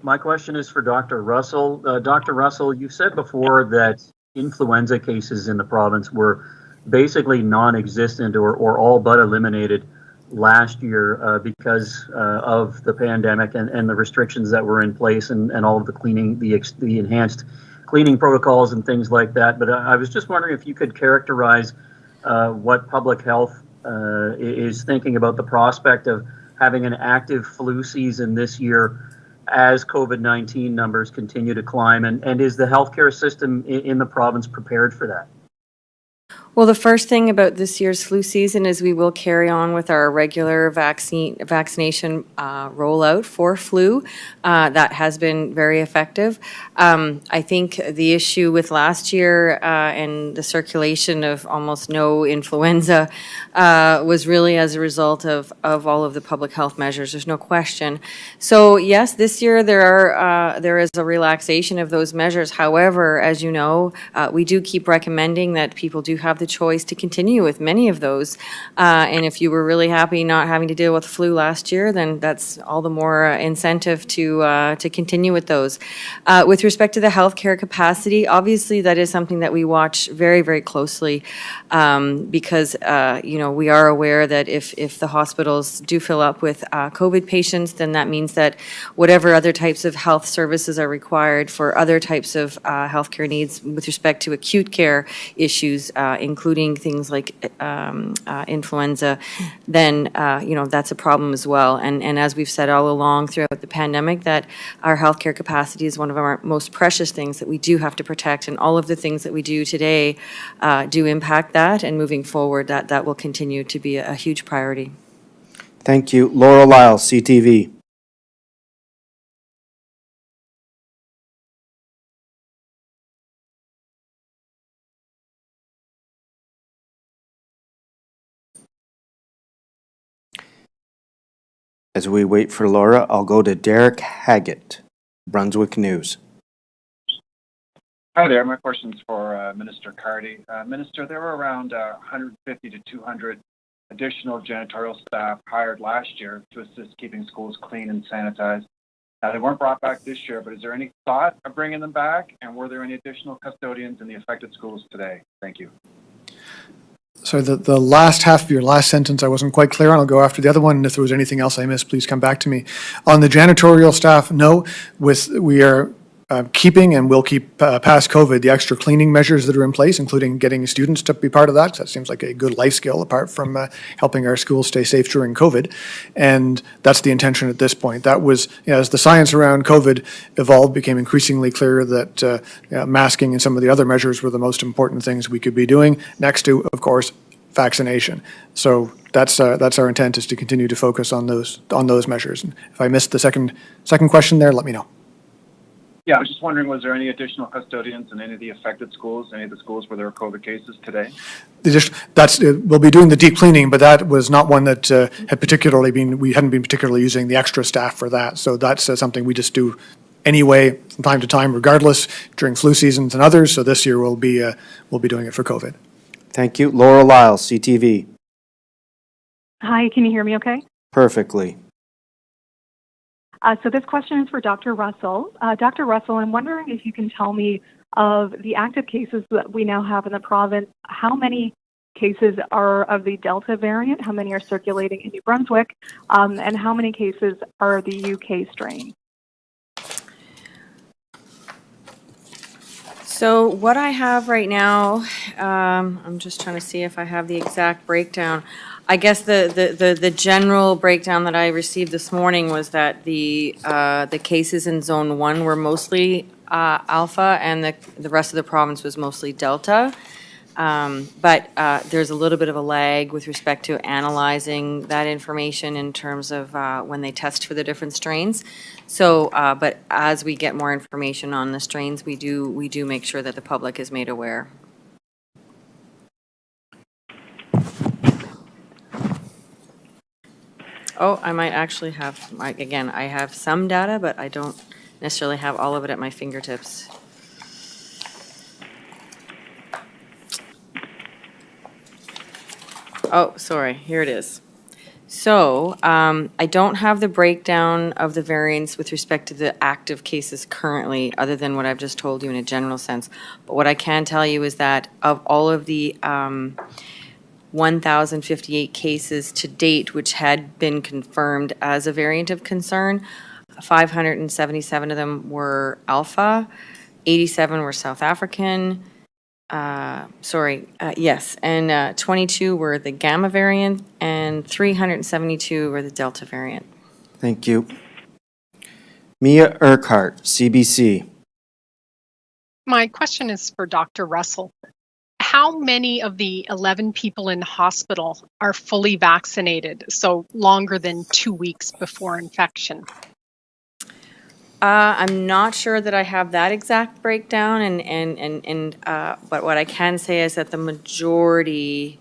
My question is for Dr. Russell. Dr. Russell, you said before that influenza cases in the province were basically non-existent or all but eliminated last year because of the pandemic and the restrictions that were in place and all of the cleaning, the enhanced cleaning protocols and things like that. But I was just wondering if you could characterize what public health is thinking about the prospect of having an active flu season this year as COVID-19 numbers continue to climb, and is the healthcare system in the province prepared for that? Well, the first thing about this year's flu season is we will carry on with our regular vaccination rollout for flu. That has been very effective. I think the issue with last year and the circulation of almost no influenza was really as a result of all of the public health measures. There's no question. So yes, this year there is a relaxation of those measures. However, as you know, we do keep recommending that people do have the choice to continue with many of those. And if you were really happy not having to deal with flu last year, then that's all the more incentive to continue with those. With respect to the healthcare capacity, obviously that is something that we watch very, very closely, because we are aware that if the hospitals do fill up with COVID patients, then that means that whatever other types of health services are required for other types of healthcare needs with respect to acute care issues, including things like influenza, then that's a problem as well. And as we've said all along throughout the pandemic, that our healthcare capacity is one of our most precious things that we do have to protect, and all of the things that we do today do impact that, and moving forward that will continue to be a huge priority. Thank you. Laura Lyle, CTV. As we wait for Laura, I'll go to Derek Haggett, Brunswick News. Hi there. My question's for Minister Cardy. Minister, there were around 150 to 200 additional janitorial staff hired last year to assist keeping schools clean and sanitized. Now, they weren't brought back this year, but is there any thought of bringing them back? And were there any additional custodians in the affected schools today? Thank you. So the last half of your last sentence I wasn't quite clear on. I'll go after the other one, and if there was anything else I missed, please come back to me. On the janitorial staff, no. We are keeping and will keep past COVID the extra cleaning measures that are in place, including getting students to be part of that. That seems like a good life skill apart from helping our schools stay safe during COVID. And that's the intention at this point. That was, as the science around COVID evolved, became increasingly clear that masking and some of the other measures were the most important things we could be doing, next to, of course, vaccination. So that's our intent, is to continue to focus on those measures. And if I missed the second question there, let me know. Yeah, I was just wondering, was there any additional custodians in any of the affected schools, any of the schools where there were COVID cases today? We'll be doing the deep cleaning, but that was not one that we hadn't been particularly using the extra staff for that. So that's something we just do anyway from time to time, regardless, during flu seasons and others. So this year we'll be doing it for COVID. Thank you. Laura Lyle, CTV. Hi, can you hear me okay? Perfectly. So this question is for Dr. Russell. Dr. Russell, I'm wondering if you can tell me, of the active cases that we now have in the province, how many cases are of the Delta variant, how many are circulating in New Brunswick, and how many cases are the UK strain? So what I have right now, I'm just trying to see if I have the exact breakdown. I guess the general breakdown that I received this morning was that the cases in Zone 1 were mostly Alpha, and the rest of the province was mostly Delta. But there's a little bit of a lag with respect to analyzing that information in terms of when they test for the different strains. So, but as we get more information on the strains, we do make sure that the public is made aware. Oh, I might actually have, again, I have some data, but I don't necessarily have all of it at my fingertips. Oh, sorry, here it is. So I don't have the breakdown of the variants with respect to the active cases currently, other than what I've just told you in a general sense. But what I can tell you is that of all of the 1,058 cases to date, which had been confirmed as a variant of concern, 577 of them were Alpha, 87 were South African, and 22 were the Gamma variant, and 372 were the Delta variant. Thank you. Mia Urquhart, CBC. My question is for Dr. Russell. How many of the 11 people in hospital are fully vaccinated, so longer than 2 weeks before infection? I'm not sure that I have that exact breakdown, but what I can say is that the majority,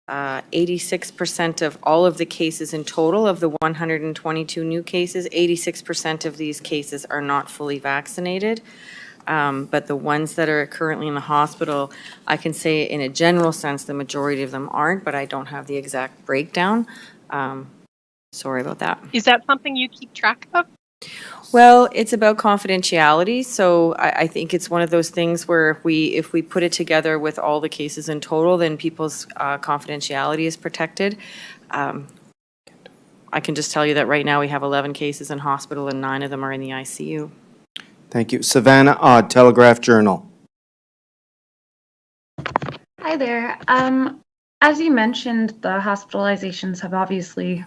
86% of all of the cases in total of the 122 new cases, 86% of these cases are not fully vaccinated. But the ones that are currently in the hospital, I can say in a general sense, the majority of them aren't, but I don't have the exact breakdown. Sorry about that. Is that something you keep track of? Well, it's about confidentiality, so I think it's one of those things where if we put it together with all the cases in total, then people's confidentiality is protected. I can just tell you that right now we have 11 cases in hospital and 9 of them are in the ICU. Thank you. Savannah Odd, Telegraph-Journal. Hi there. As you mentioned, the hospitalizations have obviously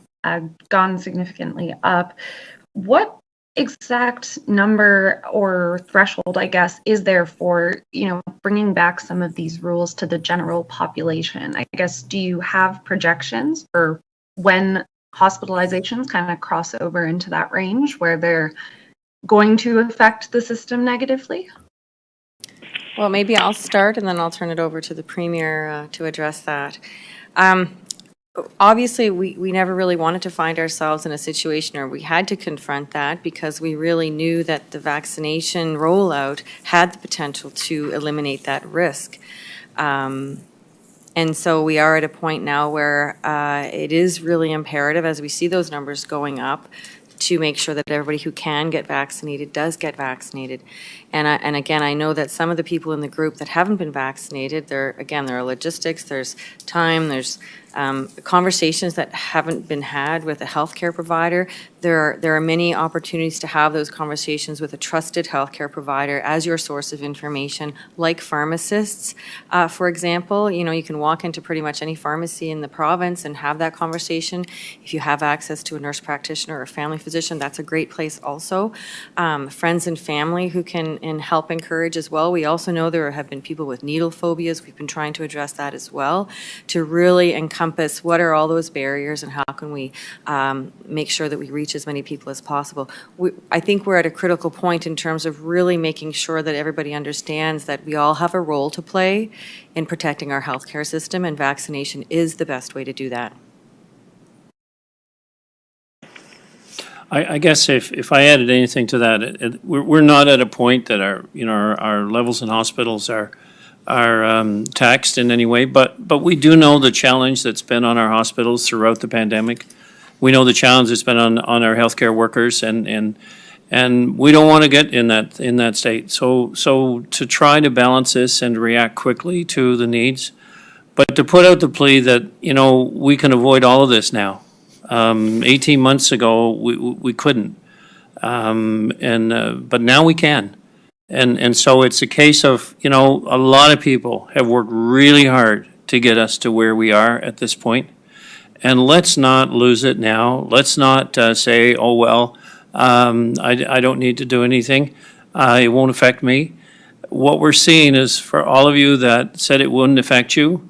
gone significantly up. What exact number or threshold, I guess, is there for, bringing back some of these rules to the general population? I guess, do you have projections for when hospitalizations kind of cross over into that range where they're going to affect the system negatively? Well, maybe I'll start and then I'll turn it over to the Premier to address that. Obviously, we never really wanted to find ourselves in a situation where we had to confront that because we really knew that the vaccination rollout had the potential to eliminate that risk. And so we are at a point now where it is really imperative, as we see those numbers going up, to make sure that everybody who can get vaccinated does get vaccinated. And again, I know that some of the people in the group that haven't been vaccinated, there are logistics, there's time, there's conversations that haven't been had with a healthcare provider. There are many opportunities to have those conversations with a trusted healthcare provider as your source of information, like pharmacists. For example, you can walk into pretty much any pharmacy in the province and have that conversation. If you have access to a nurse practitioner or a family physician, that's a great place also. Friends and family who can help encourage as well. We also know there have been people with needle phobias. We've been trying to address that as well to really encompass what are all those barriers and how can we make sure that we reach as many people as possible. I think we're at a critical point in terms of really making sure that everybody understands that we all have a role to play in protecting our healthcare system, and vaccination is the best way to do that. I guess if I added anything to that, we're not at a point that our levels in hospitals are taxed in any way, but we do know the challenge that's been on our hospitals throughout the pandemic. We know the challenge that's been on our healthcare workers, and we don't want to get in that state. So to try to balance this and react quickly to the needs, but to put out the plea that we can avoid all of this now. 18 months ago we couldn't, but now we can. And so it's a case of, a lot of people have worked really hard to get us to where we are at this point. And let's not lose it now. Let's not say, oh, well, I don't need to do anything. It won't affect me. What we're seeing is for all of you that said it wouldn't affect you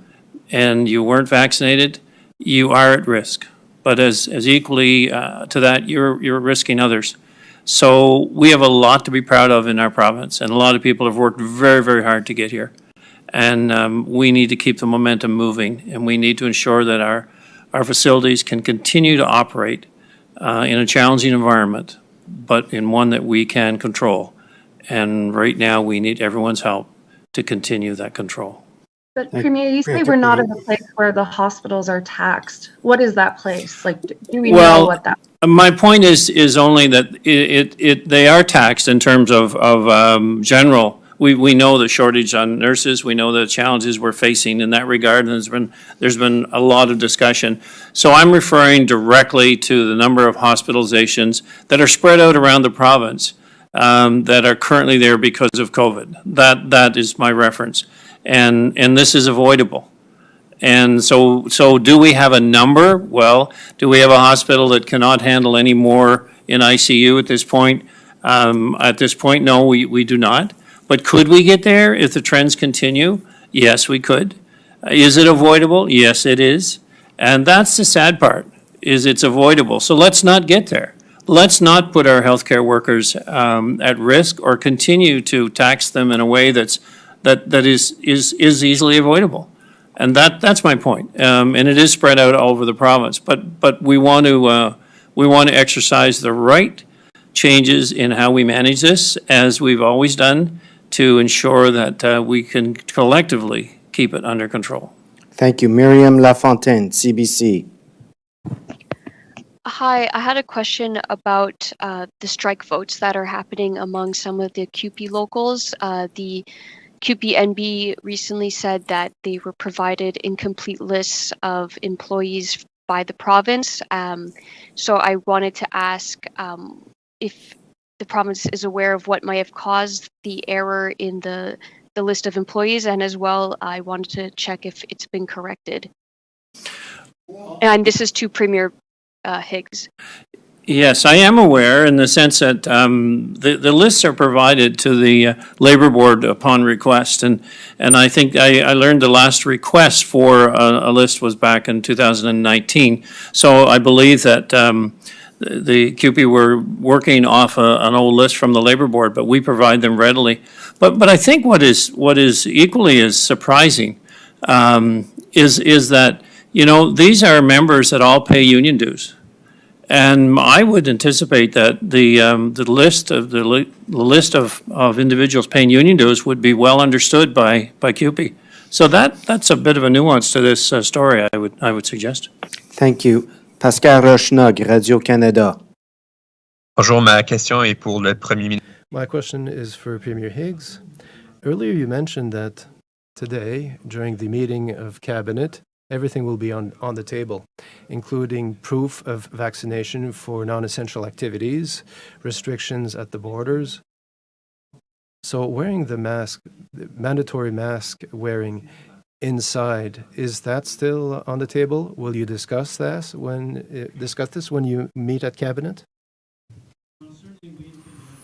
and you weren't vaccinated, you are at risk. But as equally to that, you're risking others. So we have a lot to be proud of in our province, and a lot of people have worked very, very hard to get here. And we need to keep the momentum moving, and we need to ensure that our facilities can continue to operate in a challenging environment, but in one that we can control. And right now, we need everyone's help to continue that control. But Premier, you say we're not in a place where the hospitals are taxed. What is that place? Like, do we know what that? My point is only that they are taxed in terms of general. We know the shortage on nurses. We know the challenges we're facing in that regard, and there's been a lot of discussion. So I'm referring directly to the number of hospitalizations that are spread out around the province that are currently there because of COVID. That is my reference, and this is avoidable. And so do we have a number? Well, do we have a hospital that cannot handle any more in ICU at this point? At this point, no, we do not. But could we get there if the trends continue? Yes, we could. Is it avoidable? Yes, it is. And that's the sad part, is it's avoidable. So let's not get there. Let's not put our healthcare workers at risk or continue to tax them in a way that is easily avoidable. And that's my point. And it is spread out all over the province. But we want to exercise the right changes in how we manage this, as we've always done, to ensure that we can collectively keep it under control. Thank you. Miriam Lafontaine, CBC. Hi, I had a question about the strike votes that are happening among some of the CUPE locals. The CUPE-NB recently said that they were provided incomplete lists of employees by the province. So I wanted to ask if the province is aware of what might have caused the error in the list of employees, and as well, I wanted to check if it's been corrected. And this is to Premier Higgs. Yes, I am aware in the sense that the lists are provided to the Labour Board upon request, and I think I learned the last request for a list was back in 2019. So I believe that the CUPE were working off an old list from the Labour Board, but we provide them readily. But I think what is equally as surprising is that, you know, these are members that all pay union dues. And I would anticipate that the list of individuals paying union dues would be well understood by CUPE. So that's a bit of a nuance to this story, I would suggest. Thank you. Pascal Rochnog, Radio-Canada. Bonjour, ma question est pour le Premier ministre. My question is for Premier Higgs. Earlier you mentioned that today, during the meeting of Cabinet, everything will be on the table, including proof of vaccination for non-essential activities, restrictions at the borders. So wearing the mask, the mandatory mask wearing inside, is that still on the table? Will you discuss this when you meet at Cabinet?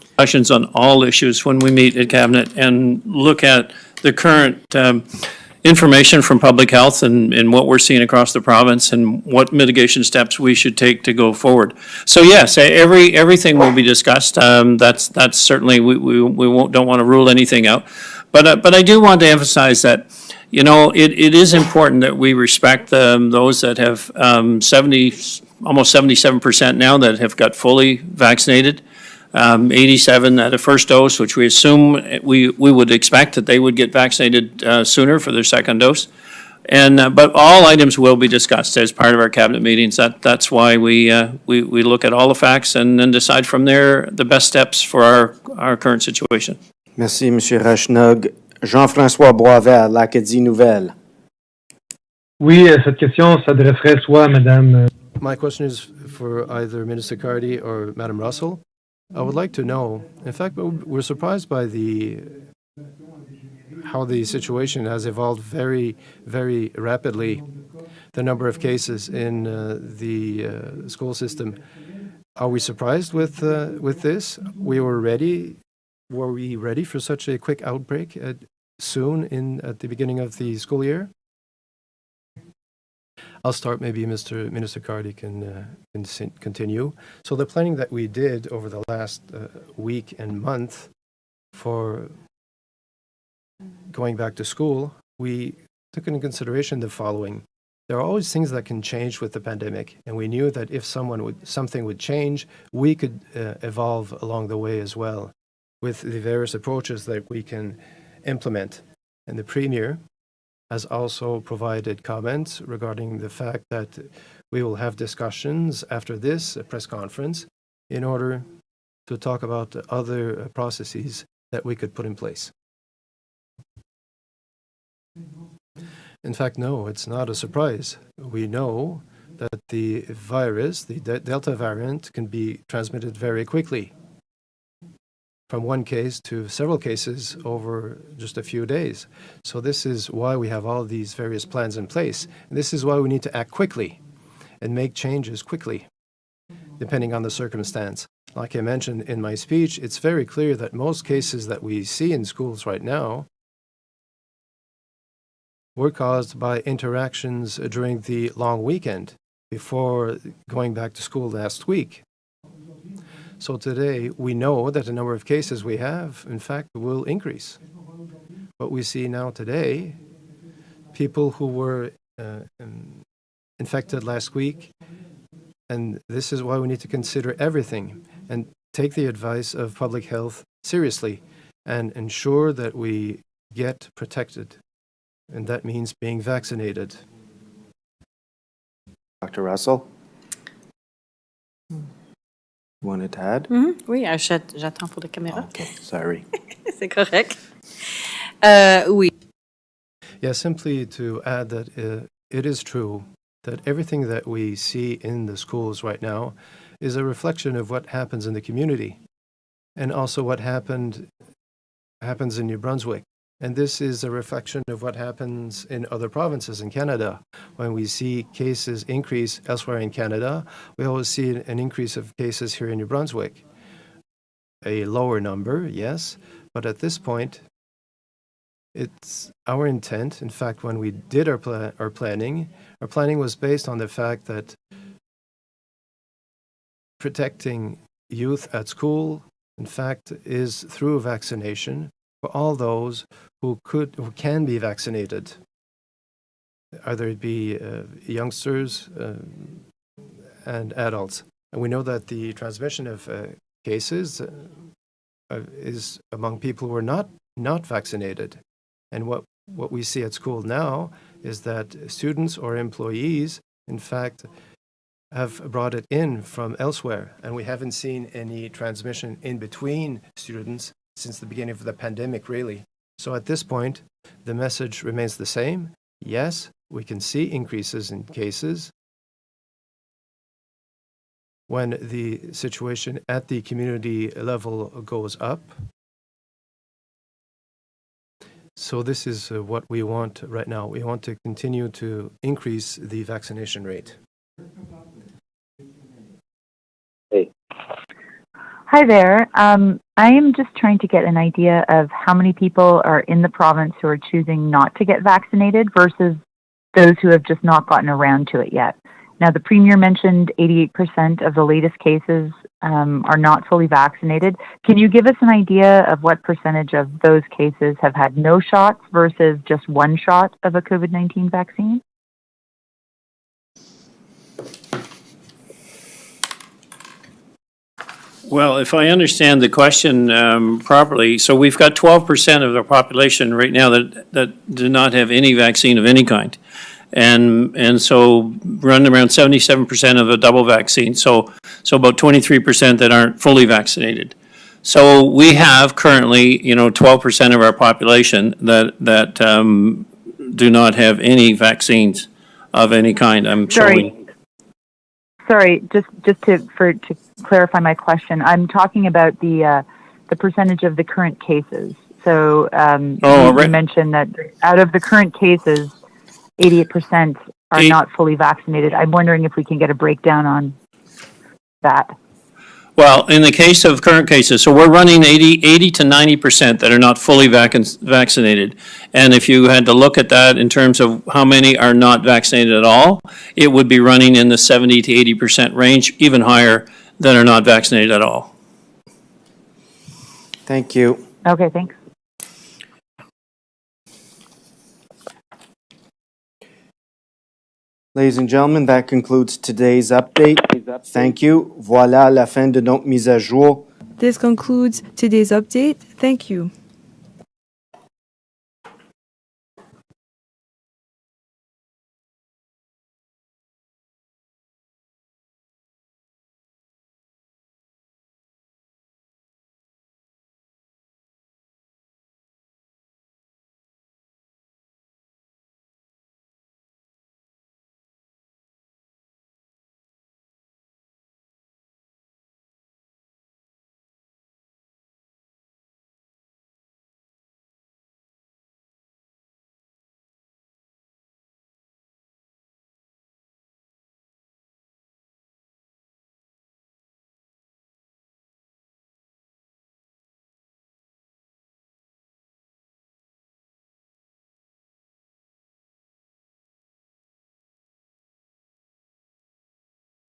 Discussions on all issues when we meet at Cabinet and look at the current information from public health and what we're seeing across the province and what mitigation steps we should take to go forward. So yes, everything will be discussed. That's certainly we don't want to rule anything out, but I do want to emphasize that, you know, it is important that we respect those that have almost 77% now that have got fully vaccinated. 87 at a first dose, which we assume we would expect that they would get vaccinated sooner for their second dose. And but all items will be discussed as part of our cabinet meetings. That's why we look at all the facts and then decide from there the best steps for our current situation. Merci, Monsieur Rochnog. Jean-François Boisvert, l'Acadie Nouvelle. Oui, cette question s'adresserait soit à Madame. My question is for either Minister Cardy or Madame Russell. I would like to know, in fact, we're surprised by how the situation has evolved very, very rapidly, the number of cases in the school system. Are we surprised with this? Were we ready for such a quick outbreak soon at the beginning of the school year? I'll start. Maybe Minister Cardy can continue. So the planning that we did over the last week and month for going back to school, we took into consideration the following. There are always things that can change with the pandemic, and we knew that if something would change, we could evolve along the way as well with the various approaches that we can implement. And the Premier has also provided comments regarding the fact that we will have discussions after this press conference in order to talk about other processes that we could put in place. In fact, no, it's not a surprise. We know that the virus, the Delta variant, can be transmitted very quickly, from one case to several cases over just a few days. So this is why we have all these various plans in place. And this is why we need to act quickly and make changes quickly, depending on the circumstance. Like I mentioned in my speech, it's very clear that most cases that we see in schools right now were caused by interactions during the long weekend before going back to school last week. So today, we know that the number of cases we have, in fact, will increase. What we see now today, people who were infected last week, and this is why we need to consider everything and take the advice of public health seriously. and ensure that we get protected. And that means being vaccinated. Dr. Russell? Wanted to add? Oui, j'attends pour la caméra. Okay, sorry. C'est correct. Oui. Yeah, simply to add that it is true that everything that we see in the schools right now is a reflection of what happens in the community and also what happens in New Brunswick. And this is a reflection of what happens in other provinces in Canada. When we see cases increase elsewhere in Canada, we always see an increase of cases here in New Brunswick. A lower number, yes, but at this point, it's our intent. In fact, when we did our planning was based on the fact that protecting youth at school, in fact, is through vaccination for all those who can be vaccinated, either it be youngsters and adults. And we know that the transmission of cases is among people who are not vaccinated. And what we see at school now is that students or employees, in fact, have brought it in from elsewhere. And we haven't seen any transmission in between students since the beginning of the pandemic, really. So at this point, the message remains the same. Yes, we can see increases in cases when the situation at the community level goes up. So this is what we want right now. We want to continue to increase the vaccination rate. Hi there. I am just trying to get an idea of how many people are in the province who are choosing not to get vaccinated versus those who have just not gotten around to it yet. Now, the Premier mentioned 88% of the latest cases are not fully vaccinated. Can you give us an idea of what percentage of those cases have had no shots versus just one shot of a COVID-19 vaccine? Well, if I understand the question properly, so we've got 12% of our population right now that do not have any vaccine of any kind. And so run around 77% of a double vaccine. So about 23% that aren't fully vaccinated. So we have currently, 12% of our population that do not have any vaccines of any kind. I'm showing. Sorry, just to clarify my question, I'm talking about the percentage of the current cases. So you mentioned that out of the current cases, 88% are not fully vaccinated. I'm wondering if we can get a breakdown on that. Well, in the case of current cases, so we're running 80 to 90% that are not fully vaccinated. And if you had to look at that in terms of how many are not vaccinated at all, it would be running in the 70 to 80% range, even higher, that are not vaccinated at all. Thank you. Okay, thanks. Ladies and gentlemen, that concludes today's update. Thank you. Voilà la fin de notre mise à jour. This concludes today's update. Thank you.